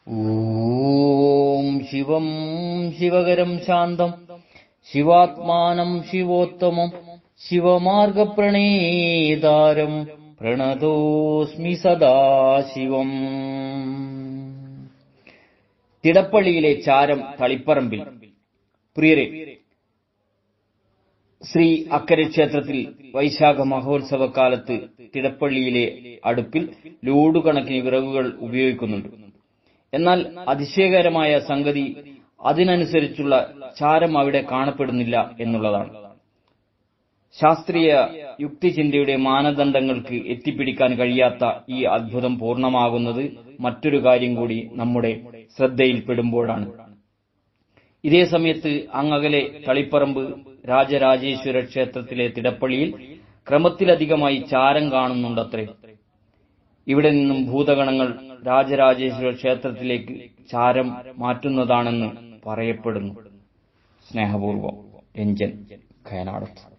ഓം ശിവം ശിവകരം ശാന്തം ശിവാത്മാനം ശിവോത്തമം ശിവമാർഗപ്രണേതാരം പ്രണതോസ്മി സദാശിവം. തിടപ്പള്ളിയിലെ ചാരം തളിപ്പറമ്പിൽ. പ്രിയരെ, ശ്രീ അക്കരെ ക്ഷേത്രത്തിൽ വൈശാഖ മഹോത്സവകാലത്ത് തിടപ്പള്ളിയിലെ അടുപ്പിൽ ലോഡുകണക്കിന് വിറകുകൾ ഉപയോഗിക്കുന്നുണ്ട്. എന്നാൽ അതിശയകരമായ സംഗതി അതിനനുസരിച്ചുള്ള ചാരം അവിടെ കാണപ്പെടുന്നില്ല എന്നുള്ളതാണ്. ശാസ്ത്രീയ യുക്തിചിന്തയുടെ മാനദണ്ഡങ്ങൾക്ക് എത്തിപ്പിടിക്കാൻ കഴിയാത്ത ഈ അത്ഭുതം പൂർണ്ണമാകുന്നത് മറ്റൊരു കാര്യം കൂടി നമ്മുടെ ശ്രദ്ധയിൽപ്പെടുമ്പോഴാണ്. ഇതേ സമയത്ത് അങ്ങകലെ തളിപ്പറമ്പ് രാജരാജേശ്വര ക്ഷേത്രത്തിലെ തിടപ്പള്ളിയിൽ ക്രമത്തിലധികമായി ചാരം കാണുന്നുണ്ടത്രേ. ഇവിടെ നിന്നും ഭൂതഗണങ്ങൾ രാജരാജേശ്വര ക്ഷേത്രത്തിലേക്ക് ചാരം മാറ്റുന്നതാണെന്ന് പറയപ്പെടുന്നു. സ്നേഹപൂർവ്വം, രഞ്ജൻ, കയനാടത്ത്.